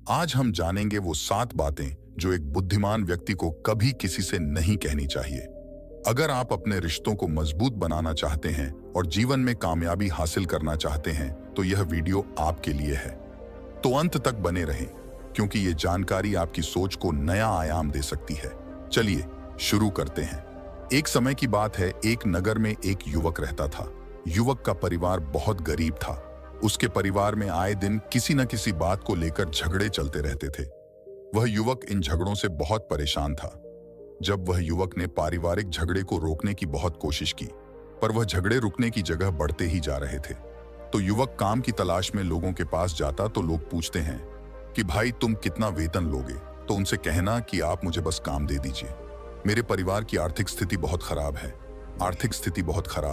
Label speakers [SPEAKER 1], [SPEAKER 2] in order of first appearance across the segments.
[SPEAKER 1] आज हम जानेंगे वो 7 बातें जो एक बुद्धिमान व्यक्ति को कभी किसी से नहीं कहनी चाहिए। अगर आप अपने रिश्तों को मजबूत बनाना चाहते हैं और जीवन में कामयाबी हासिल करना चाहते हैं तो यह वीडियो आपके लिए है। तो अंत तक बने रहें, क्योंकि ये जानकारी आपकी सोच को नया आयाम दे सकती है। चलिए शुरू करते हैं। एक समय की बात है, एक नगर में एक युवक रहता था। युवक का परिवार बहुत गरीब था। उसके परिवार में आए दिन किसी न किसी बात को लेकर झगड़े चलते रहते थे। वह युवक इन झगड़ों से बहुत परेशान था। जब वह युवक ने पारिवारिक झगड़े को रोकने की बहुत कोशिश की, पर वह झगड़े रुकने की जगह बढ़ते ही जा रहे थे। तो युवक काम की तलाश में लोगों के पास जाता तो लोग पूछते हैं कि भाई तुम कितना वेतन लोगे? तो उनसे कहना कि आप मुझे बस काम दे दीजिए। मेरे परिवार की आर्थिक स्थिति बहुत खराब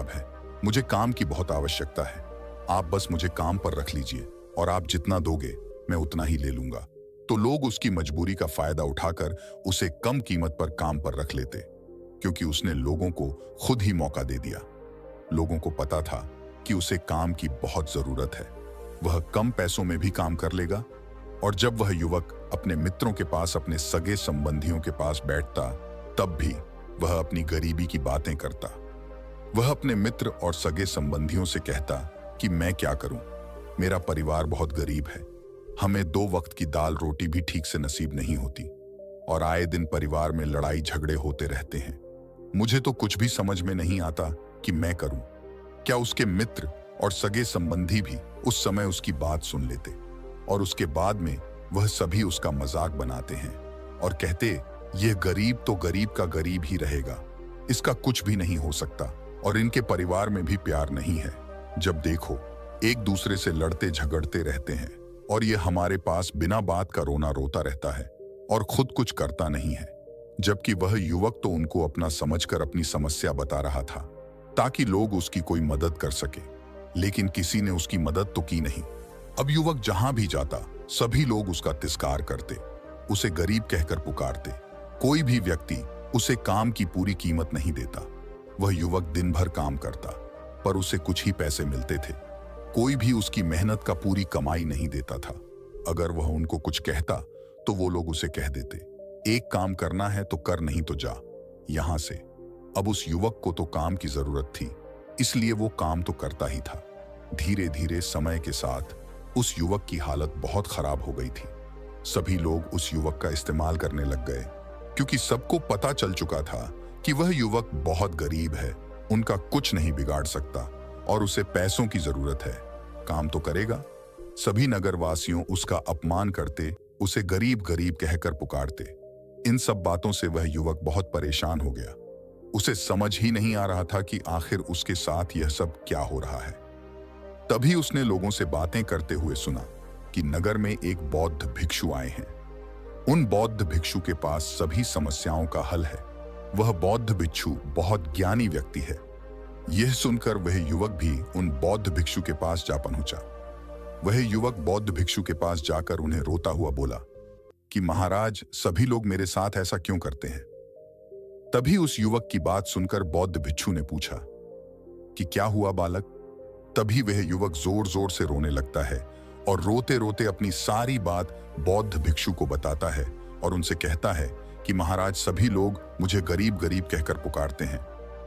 [SPEAKER 1] है। मुझे काम की बहुत आवश्यकता है। आप बस मुझे काम पर रख लीजिए और आप जितना दोगे मैं उतना ही ले लूंगा। तो लोग उसकी मजबूरी का फायदा उठाकर उसे कम कीमत पर काम पर रख लेते, क्योंकि उसने लोगों को खुद ही मौका दे दिया। लोगों को पता था कि उसे काम की बहुत जरूरत है। वह कम पैसों में भी काम कर लेगा। और जब वह युवक अपने मित्रों के पास, अपने सगे संबंधियों के पास बैठता, तब भी वह अपनी गरीबी की बातें करता। वह अपने मित्र और सगे संबंधियों से कहता कि मैं क्या करूं, मेरा परिवार बहुत गरीब है। हमें 2 वक्त की दाल रोटी भी ठीक से नसीब नहीं होती और आए दिन परिवार में लड़ाई झगड़े होते रहते हैं। मुझे तो कुछ भी समझ में नहीं आता कि मैं करूं। क्या उसके मित्र और सगे संबंधी भी उस समय उसकी बात सुन लेते? और उसके बाद में वह सभी उसका मजाक बनाते हैं और कहते, यह गरीब तो गरीब का गरीब ही रहेगा, इसका कुछ भी नहीं हो सकता और इनके परिवार में भी प्यार नहीं है। जब देखो एक दूसरे से लड़ते झगड़ते रहते हैं और ये हमारे पास बिना बात का रोना रोता रहता है और खुद कुछ करता नहीं है। जबकि वह युवक तो उनको अपना समझकर अपनी समस्या बता रहा था ताकि लोग उसकी कोई मदद कर सके, लेकिन किसी ने उसकी मदद तो की नहीं। अब युवक जहां भी जाता सभी लोग उसका तिरस्कार करते, उसे गरीब कहकर पुकारते। कोई भी व्यक्ति उसे काम की पूरी कीमत नहीं देता। वह युवक दिन भर काम करता पर उसे कुछ ही पैसे मिलते थे। कोई भी उसकी मेहनत का पूरी कमाई नहीं देता था। अगर वह उनको कुछ कहता तो वो लोग उसे कह देते, एक काम करना है तो कर, नहीं तो जा यहां से। अब उस युवक को तो काम की जरूरत थी, इसलिए वो काम तो करता ही था। धीरे धीरे समय के साथ उस युवक की हालत बहुत खराब हो गई थी। सभी लोग उस युवक का इस्तेमाल करने लग गए, क्योंकि सबको पता चल चुका था कि वह युवक बहुत गरीब है, उनका कुछ नहीं बिगाड़ सकता और उसे पैसों की जरूरत है। काम तो करेगा। सभी नगरवासियों उसका अपमान करते, उसे गरीब गरीब कहकर पुकारते। इन सब बातों से वह युवक बहुत परेशान हो गया। उसे समझ ही नहीं आ रहा था कि आखिर उसके साथ यह सब क्या हो रहा है। तभी उसने लोगों से बातें करते हुए सुना कि नगर में एक बौद्ध भिक्षु आए हैं। उन बौद्ध भिक्षु के पास सभी समस्याओं का हल है। वह बौद्ध भिक्षु बहुत ज्ञानी व्यक्ति है। यह सुनकर वह युवक भी उन बौद्ध भिक्षु के पास जा पहुंचा। वह युवक बौद्ध भिक्षु के पास जाकर उन्हें रोता हुआ बोला कि महाराज, सभी लोग मेरे साथ ऐसा क्यों करते हैं? तभी उस युवक की बात सुनकर बौद्ध भिक्षु ने पूछा कि क्या हुआ बालक? तभी वह युवक जोर जोर से रोने लगता है और रोते रोते अपनी सारी बात बौद्ध भिक्षु को बताता है और उनसे कहता है कि महाराज, सभी लोग मुझे गरीब गरीब कहकर पुकारते हैं,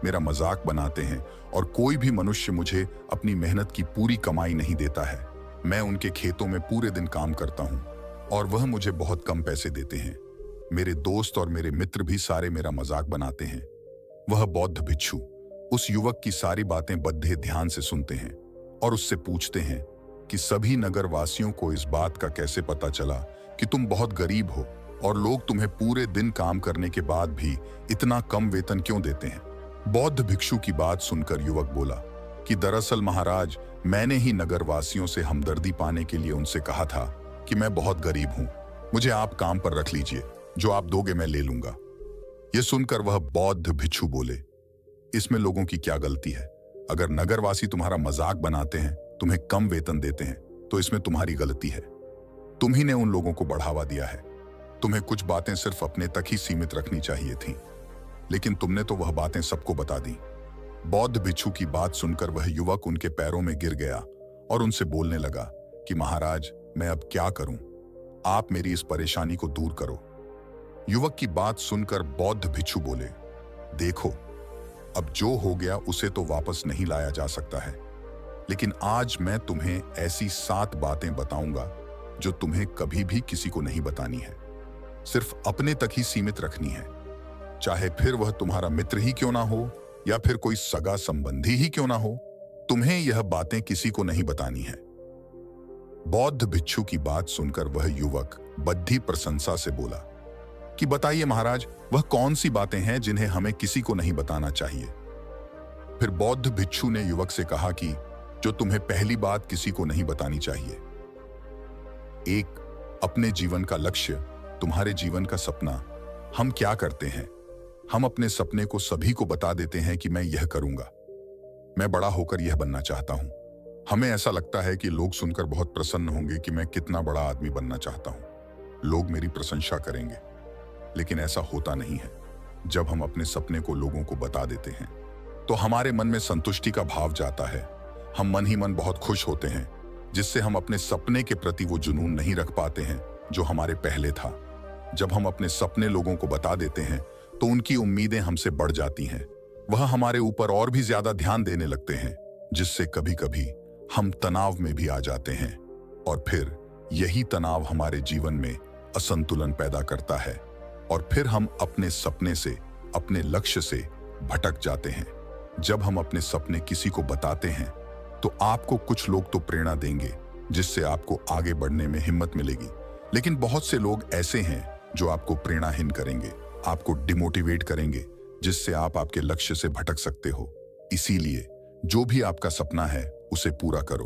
[SPEAKER 1] मेरा मजाक बनाते हैं और कोई भी मनुष्य मुझे अपनी मेहनत की पूरी कमाई नहीं देता है। मैं उनके खेतों में पूरे दिन काम करता हूं और वह मुझे बहुत कम पैसे देते हैं। मेरे दोस्त और मेरे मित्र भी सारे मेरा मजाक बनाते हैं। वह बौद्ध भिक्षु उस युवक की सारी बातें बड़े ध्यान से सुनते हैं और उससे पूछते हैं कि सभी नगरवासियों को इस बात का कैसे पता चला कि तुम बहुत गरीब हो और लोग तुम्हें पूरे दिन काम करने के बाद भी इतना कम वेतन क्यों देते हैं? बौद्ध भिक्षु की बात सुनकर युवक बोला कि दरअसल महाराज, मैंने ही नगरवासियों से हमदर्दी पाने के लिए उनसे कहा था कि मैं बहुत गरीब हूं, मुझे आप काम पर रख लीजिए, जो आप दोगे मैं ले लूंगा। यह सुनकर वह बौद्ध भिक्षु बोले, इसमें लोगों की क्या गलती है? अगर नगरवासी तुम्हारा मजाक बनाते हैं, तुम्हें कम वेतन देते हैं, तो इसमें तुम्हारी गलती है। तुम ही ने उन लोगों को बढ़ावा दिया है। तुम्हें कुछ बातें सिर्फ अपने तक ही सीमित रखनी चाहिए थी, लेकिन तुमने तो वह बातें सबको बता दी। बौद्ध भिक्षु की बात सुनकर वह युवक उनके पैरों में गिर गया और उनसे बोलने लगा कि महाराज, मैं अब क्या करूं? आप मेरी इस परेशानी को दूर करो। युवक की बात सुनकर बौद्ध भिक्षु बोले, देखो, अब जो हो गया उसे तो वापस नहीं लाया जा सकता है, लेकिन आज मैं तुम्हें ऐसी 7 बातें बताऊंगा जो तुम्हें कभी भी किसी को नहीं बतानी है, सिर्फ अपने तक ही सीमित रखनी है। चाहे फिर वह तुम्हारा मित्र ही क्यों ना हो या फिर कोई सगा संबंधी ही क्यों ना हो, तुम्हें यह बातें किसी को नहीं बतानी है। बौद्ध भिक्षु की बात सुनकर वह युवक बद्धी प्रशंसा से बोला कि बताइए महाराज, वह कौन सी बातें हैं जिन्हें हमें किसी को नहीं बताना चाहिए। फिर बौद्ध भिक्षु ने युवक से कहा कि जो तुम्हें पहली बात किसी को नहीं बतानी चाहिए। 1, अपने जीवन का लक्ष्य, तुम्हारे जीवन का सपना। हम क्या करते हैं? हम अपने सपने को सभी को बता देते हैं कि मैं यह करूंगा, मैं बड़ा होकर यह बनना चाहता हूं। हमें ऐसा लगता है कि लोग सुनकर बहुत प्रसन्न होंगे कि मैं कितना बड़ा आदमी बनना चाहता हूं, लोग मेरी प्रशंसा करेंगे। लेकिन ऐसा होता नहीं है। जब हम अपने सपने को लोगों को बता देते हैं तो हमारे मन में संतुष्टि का भाव जाता है। हम मन ही मन बहुत खुश होते हैं, जिससे हम अपने सपने के प्रति वो जुनून नहीं रख पाते हैं जो हमारे पहले था। जब हम अपने सपने लोगों को बता देते हैं तो उनकी उम्मीदें हमसे बढ़ जाती हैं। वह हमारे ऊपर और भी ज्यादा ध्यान देने लगते हैं, जिससे कभी कभी हम तनाव में भी आ जाते हैं। और फिर यही तनाव हमारे जीवन में असंतुलन पैदा करता है और फिर हम अपने सपने से, अपने लक्ष्य से भटक जाते हैं। जब हम अपने सपने किसी को बताते हैं तो आपको कुछ लोग तो प्रेरणा देंगे, जिससे आपको आगे बढ़ने में हिम्मत मिलेगी, लेकिन बहुत से लोग ऐसे हैं जो आपको प्रेरणाहीन करेंगे, आपको डिमोटिवेट करेंगे, जिससे आप आपके लक्ष्य से भटक सकते हो। इसीलिए जो भी आपका सपना है उसे पूरा करो,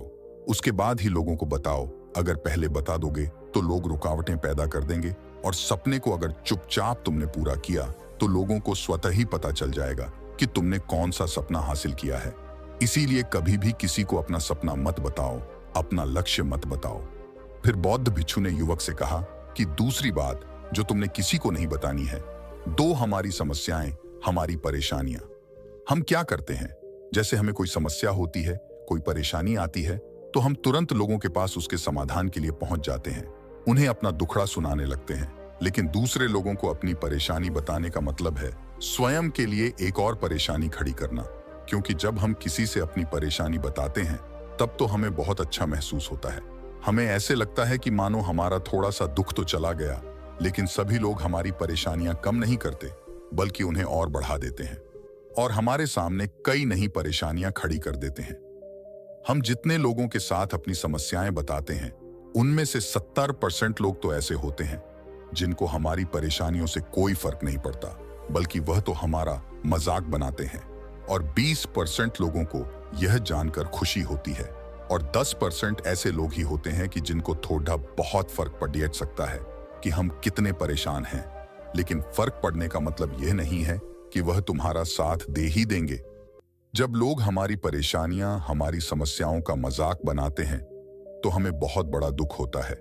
[SPEAKER 1] उसके बाद ही लोगों को बताओ। अगर पहले बता दोगे तो लोग रुकावटें पैदा कर देंगे, और सपने को अगर चुपचाप तुमने पूरा किया तो लोगों को स्वतः ही पता चल जाएगा कि तुमने कौन सा सपना हासिल किया है। इसीलिए कभी भी किसी को अपना सपना मत बताओ, अपना लक्ष्य मत बताओ। फिर बौद्ध भिक्षु ने युवक से कहा कि दूसरी बात जो तुमने किसी को नहीं बतानी है, 2 हमारी समस्याएं, हमारी परेशानियां। हम क्या करते हैं, जैसे हमें कोई समस्या होती है, कोई परेशानी आती है, तो हम तुरंत लोगों के पास उसके समाधान के लिए पहुंच जाते हैं, उन्हें अपना दुखड़ा सुनाने लगते हैं। लेकिन दूसरे लोगों को अपनी परेशानी बताने का मतलब है स्वयं के लिए एक और परेशानी खड़ी करना। क्योंकि जब हम किसी से अपनी परेशानी बताते हैं तब तो हमें बहुत अच्छा महसूस होता है। हमें ऐसे लगता है कि मानो हमारा थोड़ा सा दुख तो चला गया, लेकिन सभी लोग हमारी परेशानियां कम नहीं करते, बल्कि उन्हें और बढ़ा देते हैं और हमारे सामने कई नई परेशानियां खड़ी कर देते हैं। हम जितने लोगों के साथ अपनी समस्याएं बताते हैं, उनमें से 70% लोग तो ऐसे होते हैं जिनको हमारी परेशानियों से कोई फर्क नहीं पड़ता, बल्कि वह तो हमारा मजाक बनाते हैं। और 20% लोगों को यह जानकर खुशी होती है, और 10% ऐसे लोग ही होते हैं कि जिनको थोड़ा बहुत फर्क पड़ सकता है कि हम कितने परेशान हैं। लेकिन फर्क पड़ने का मतलब यह नहीं है कि वह तुम्हारा साथ दे ही देंगे। जब लोग हमारी परेशानियां, हमारी समस्याओं का मजाक बनाते हैं तो हमें बहुत बड़ा दुख होता है।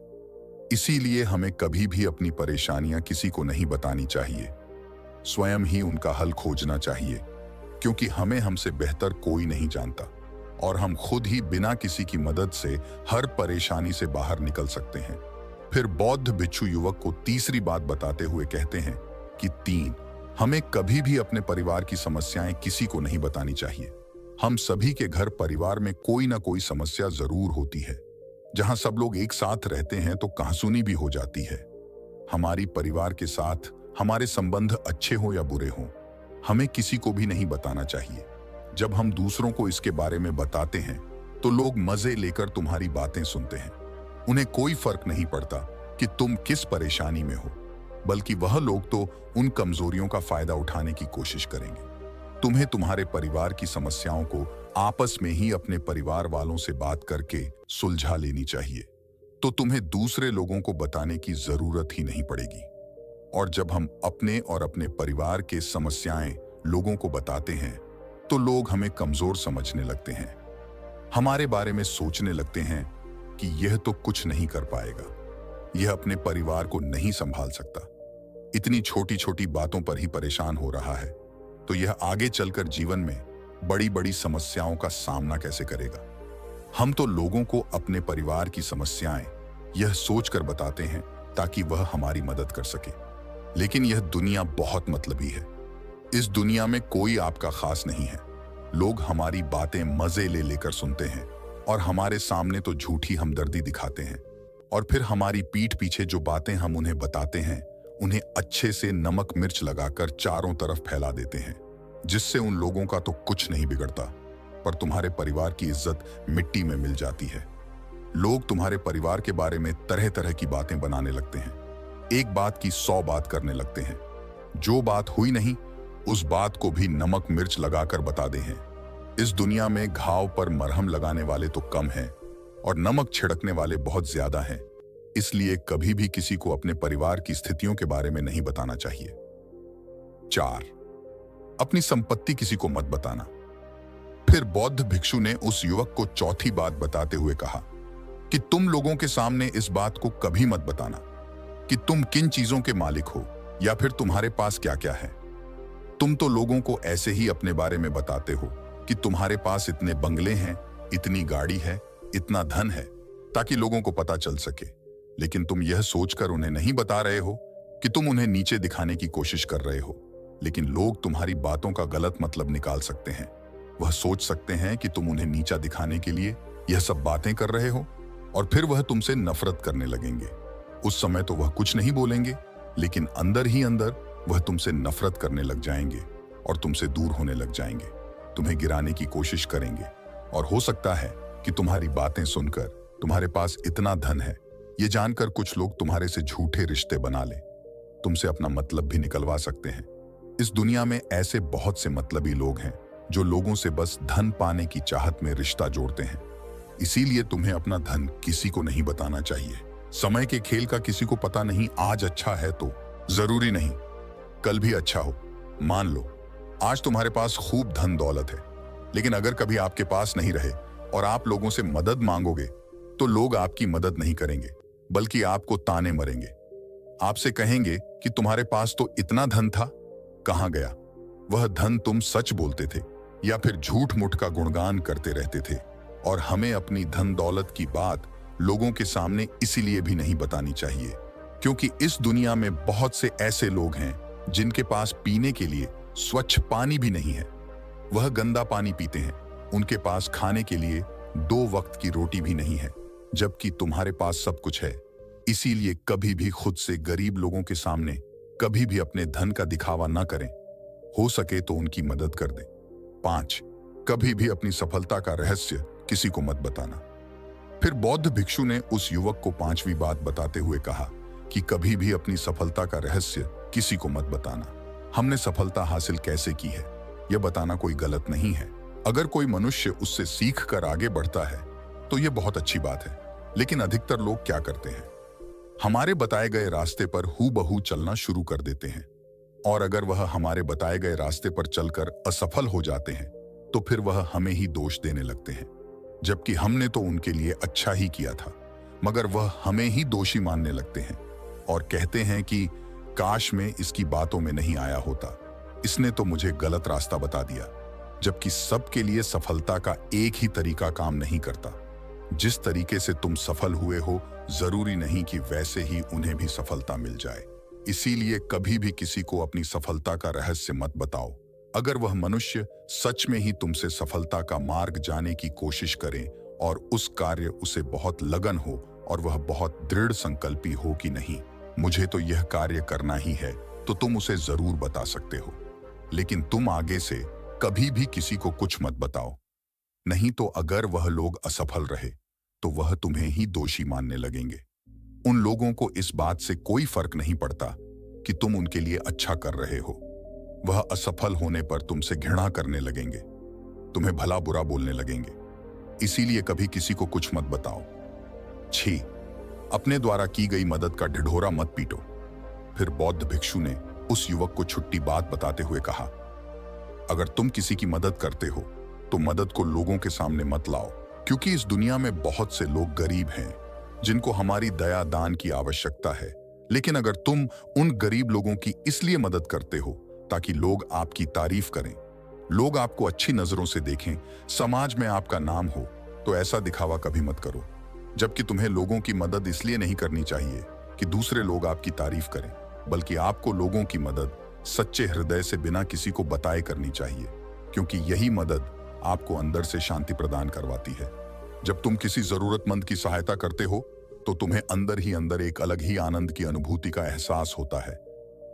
[SPEAKER 1] इसीलिए हमें कभी भी अपनी परेशानियां किसी को नहीं बतानी चाहिए, स्वयं ही उनका हल खोजना चाहिए, क्योंकि हमें हमसे बेहतर कोई नहीं जानता और हम खुद ही बिना किसी की मदद से हर परेशानी से बाहर निकल सकते हैं। फिर बौद्ध भिक्षु युवक को तीसरी बात बताते हुए कहते हैं कि 3, हमें कभी भी अपने परिवार की समस्याएं किसी को नहीं बतानी चाहिए। हम सभी के घर परिवार में कोई ना कोई समस्या जरूर होती है। जहां सब लोग एक साथ रहते हैं तो कहासुनी भी हो जाती है। हमारी परिवार के साथ हमारे संबंध अच्छे हो या बुरे हों, हमें किसी को भी नहीं बताना चाहिए। जब हम दूसरों को इसके बारे में बताते हैं तो लोग मजे लेकर तुम्हारी बातें सुनते हैं। उन्हें कोई फर्क नहीं पड़ता कि तुम किस परेशानी में हो, बल्कि वह लोग तो उन कमजोरियों का फायदा उठाने की कोशिश करेंगे। तुम्हें तुम्हारे परिवार की समस्याओं को आपस में ही अपने परिवार वालों से बात करके सुलझा लेनी चाहिए, तो तुम्हें दूसरे लोगों को बताने की जरूरत ही नहीं पड़ेगी। और जब हम अपने और अपने परिवार के समस्याएं लोगों को बताते हैं तो लोग हमें कमजोर समझने लगते हैं, हमारे बारे में सोचने लगते हैं कि यह तो कुछ नहीं कर पाएगा, यह अपने परिवार को नहीं संभाल सकता, इतनी छोटी छोटी बातों पर ही परेशान हो रहा है, तो यह आगे चलकर जीवन में बड़ी बड़ी समस्याओं का सामना कैसे करेगा। हम तो लोगों को अपने परिवार की समस्याएं यह सोचकर बताते हैं ताकि वह हमारी मदद कर सके। लेकिन यह दुनिया बहुत मतलबी है। इस दुनिया में कोई आपका खास नहीं है। लोग हमारी बातें मजे ले लेकर सुनते हैं और हमारे सामने तो झूठी हमदर्दी दिखाते हैं, और फिर हमारी पीठ पीछे जो बातें हम उन्हें बताते हैं उन्हें अच्छे से नमक मिर्च लगाकर चारों तरफ फैला देते हैं, जिससे उन लोगों का तो कुछ नहीं बिगड़ता, पर तुम्हारे परिवार की इज्जत मिट्टी में मिल जाती है। लोग तुम्हारे परिवार के बारे में तरह तरह की बातें बनाने लगते हैं, एक बात की 100 बात करने लगते हैं। जो बात हुई नहीं उस बात को भी नमक मिर्च लगाकर बता दे हैं। इस दुनिया में घाव पर मरहम लगाने वाले तो कम हैं और नमक छिड़कने वाले बहुत ज्यादा हैं। इसलिए कभी भी किसी को अपने परिवार की स्थितियों के बारे में नहीं बताना चाहिए। 4. अपनी संपत्ति किसी को मत बताना। फिर बौद्ध भिक्षु ने उस युवक को चौथी बात बताते हुए कहा कि तुम लोगों के सामने इस बात को कभी मत बताना कि तुम किन चीजों के मालिक हो या फिर तुम्हारे पास क्या क्या है। तुम तो लोगों को ऐसे ही अपने बारे में बताते हो कि तुम्हारे पास इतने बंगले हैं, इतनी गाड़ी है, इतना धन है, ताकि लोगों को पता चल सके। लेकिन तुम यह सोचकर उन्हें नहीं बता रहे हो कि तुम उन्हें नीचे दिखाने की कोशिश कर रहे हो। लेकिन लोग तुम्हारी बातों का गलत मतलब निकाल सकते हैं। वह सोच सकते हैं कि तुम उन्हें नीचा दिखाने के लिए यह सब बातें कर रहे हो, और फिर वह तुमसे नफरत करने लगेंगे। उस समय तो वह कुछ नहीं बोलेंगे, लेकिन अंदर ही अंदर वह तुमसे नफरत करने लग जाएंगे और तुमसे दूर होने लग जाएंगे, तुम्हें गिराने की कोशिश करेंगे। और हो सकता है कि तुम्हारी बातें सुनकर तुम्हारे पास इतना धन है ये जानकर कुछ लोग तुम्हारे से झूठे रिश्ते बना लें, तुमसे अपना मतलब भी निकलवा सकते हैं। इस दुनिया में ऐसे बहुत से मतलबी लोग हैं जो लोगों से बस धन पाने की चाहत में रिश्ता जोड़ते हैं। इसीलिए तुम्हें अपना धन किसी को नहीं बताना चाहिए। समय के खेल का किसी को पता नहीं। आज अच्छा है तो जरूरी नहीं कल भी अच्छा हो। मान लो आज तुम्हारे पास खूब धन दौलत है, लेकिन अगर कभी आपके पास नहीं रहे और आप लोगों से मदद मांगोगे तो लोग आपकी मदद नहीं करेंगे, बल्कि आपको ताने मरेंगे। आपसे कहेंगे कि तुम्हारे पास तो इतना धन था, कहां गया? वह धन तुम सच बोलते थे या फिर झूठ मूठ का गुणगान करते रहते थे। और हमें अपनी धन दौलत की बात लोगों के सामने इसीलिए भी नहीं बतानी चाहिए क्योंकि इस दुनिया में बहुत से ऐसे लोग हैं जिनके पास पीने के लिए स्वच्छ पानी भी नहीं है। वह गंदा पानी पीते हैं। उनके पास खाने के लिए 2 वक्त की रोटी भी नहीं है, जबकि तुम्हारे पास सब कुछ है। इसीलिए कभी भी खुद से गरीब लोगों के सामने कभी भी अपने धन का दिखावा ना करें। हो सके तो उनकी मदद कर दें। 5. कभी भी अपनी सफलता का रहस्य किसी को मत बताना। फिर बौद्ध भिक्षु ने उस युवक को 5वीं बात बताते हुए कहा कि कभी भी अपनी सफलता का रहस्य किसी को मत बताना। हमने सफलता हासिल कैसे की है यह बताना कोई गलत नहीं है। अगर कोई मनुष्य उससे सीख कर आगे बढ़ता है तो यह बहुत अच्छी बात है। लेकिन अधिकतर लोग क्या करते हैं, हमारे बताए गए रास्ते पर हूबहू चलना शुरू कर देते हैं, और अगर वह हमारे बताए गए रास्ते पर चलकर असफल हो जाते हैं तो फिर वह हमें ही दोष देने लगते हैं, जबकि हमने तो उनके लिए अच्छा ही किया था। मगर वह हमें ही दोषी मानने लगते हैं और कहते हैं कि काश मैं इसकी बातों में नहीं आया होता, इसने तो मुझे गलत रास्ता बता दिया। जबकि सबके लिए सफलता का एक ही तरीका काम नहीं करता। जिस तरीके से तुम सफल हुए हो जरूरी नहीं कि वैसे ही उन्हें भी सफलता मिल जाए। इसीलिए कभी भी किसी को अपनी सफलता का रहस्य मत बताओ। अगर वह मनुष्य सच में ही तुमसे सफलता का मार्ग जाने की कोशिश करे और उस कार्य उसे बहुत लगन हो और वह बहुत दृढ़ संकल्पी हो कि नहीं मुझे तो यह कार्य करना ही है, तो तुम उसे जरूर बता सकते हो। लेकिन तुम आगे से कभी भी किसी को कुछ मत बताओ, नहीं तो अगर वह लोग असफल रहे तो वह तुम्हें ही दोषी मानने लगेंगे। उन लोगों को इस बात से कोई फर्क नहीं पड़ता कि तुम उनके लिए अच्छा कर रहे हो। वह असफल होने पर तुमसे घृणा करने लगेंगे, तुम्हें भला बुरा बोलने लगेंगे। इसीलिए कभी किसी को कुछ मत बताओ। 6. अपने द्वारा की गई मदद का ढिढोरा मत पीटो। फिर बौद्ध भिक्षु ने उस युवक को छुट्टी बात बताते हुए कहा, अगर तुम किसी की मदद करते हो तो मदद को लोगों के सामने मत लाओ, क्योंकि इस दुनिया में बहुत से लोग गरीब हैं जिनको हमारी दया दान की आवश्यकता है। लेकिन अगर तुम उन गरीब लोगों की इसलिए मदद करते हो ताकि लोग आपकी तारीफ करें, लोग आपको अच्छी नजरों से देखें, समाज में आपका नाम हो, तो ऐसा दिखावा कभी मत करो। जबकि तुम्हें लोगों की मदद इसलिए नहीं करनी चाहिए कि दूसरे लोग आपकी तारीफ करें, बल्कि आपको लोगों की मदद सच्चे हृदय से बिना किसी को बताए करनी चाहिए, क्योंकि यही मदद आपको अंदर से शांति प्रदान करवाती है। जब तुम किसी जरूरतमंद की सहायता करते हो तो तुम्हें अंदर ही अंदर एक अलग ही आनंद की अनुभूति का एहसास होता है।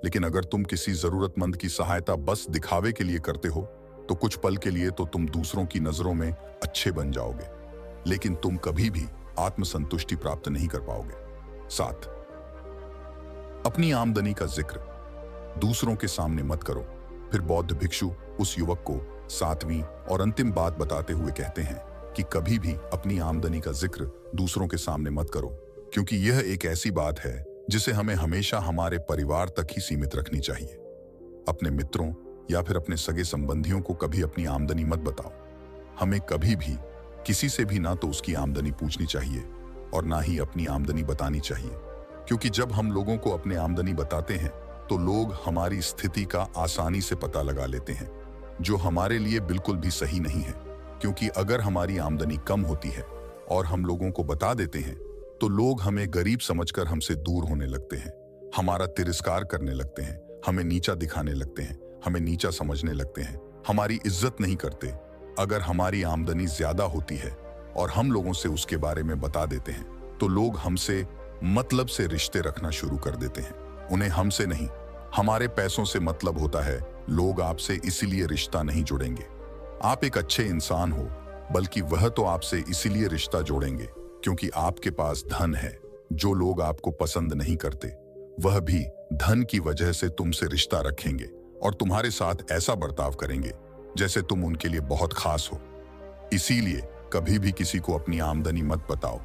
[SPEAKER 1] लेकिन अगर तुम किसी जरूरतमंद की सहायता बस दिखावे के लिए करते हो तो कुछ पल के लिए तो तुम दूसरों की नजरों में अच्छे बन जाओगे, लेकिन तुम कभी भी आत्मसंतुष्टि प्राप्त नहीं कर पाओगे। 7, अपनी आमदनी का जिक्र दूसरों के सामने मत करो। फिर बौद्ध भिक्षु उस युवक को 7वीं और अंतिम बात बताते हुए कहते हैं कि कभी भी अपनी आमदनी का जिक्र दूसरों के सामने मत करो, क्योंकि यह एक ऐसी बात है जिसे हमें हमेशा हमारे परिवार तक ही सीमित रखनी चाहिए। अपने मित्रों या फिर अपने सगे संबंधियों को कभी अपनी आमदनी मत बताओ। हमें कभी भी किसी से भी ना तो उसकी आमदनी पूछनी चाहिए और ना ही अपनी आमदनी बतानी चाहिए, क्योंकि जब हम लोगों को अपनी आमदनी बताते हैं तो लोग हमारी स्थिति का आसानी से पता लगा लेते हैं, जो हमारे लिए बिल्कुल भी सही नहीं है। क्योंकि अगर हमारी आमदनी कम होती है और हम लोगों को बता देते हैं तो लोग हमें गरीब समझकर हमसे दूर होने लगते हैं, हमारा तिरस्कार करने लगते हैं, हमें नीचा दिखाने लगते हैं, हमें नीचा समझने लगते हैं, हमारी इज्जत नहीं करते। अगर हमारी आमदनी ज्यादा होती है और हम लोगों से उसके बारे में बता देते हैं तो लोग हमसे मतलब से रिश्ते रखना शुरू कर देते हैं। उन्हें हमसे नहीं, हमारे पैसों से मतलब होता है। लोग आपसे इसीलिए रिश्ता नहीं जोड़ेंगे आप एक अच्छे इंसान हो, बल्कि वह तो आपसे इसीलिए रिश्ता जोड़ेंगे क्योंकि आपके पास धन है। जो लोग आपको पसंद नहीं करते वह भी धन की वजह से तुमसे रिश्ता रखेंगे और तुम्हारे साथ ऐसा बर्ताव करेंगे जैसे तुम उनके लिए बहुत खास हो। इसीलिए कभी भी किसी को अपनी आमदनी मत बताओ,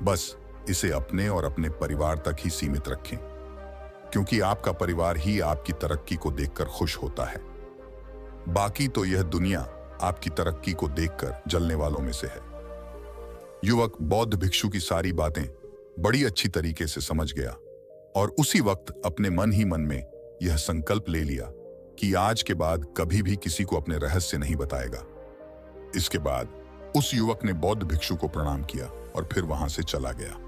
[SPEAKER 1] बस इसे अपने और अपने परिवार तक ही सीमित रखें, क्योंकि आपका परिवार ही आपकी तरक्की को देखकर खुश होता है। बाकी तो यह दुनिया आपकी तरक्की को देखकर जलने वालों में से है। युवक बौद्ध भिक्षु की सारी बातें बड़ी अच्छी तरीके से समझ गया और उसी वक्त अपने मन ही मन में यह संकल्प ले लिया कि आज के बाद कभी भी किसी को अपने रहस्य नहीं बताएगा। इसके बाद उस युवक ने बौद्ध भिक्षु को प्रणाम किया और फिर वहां से चला गया।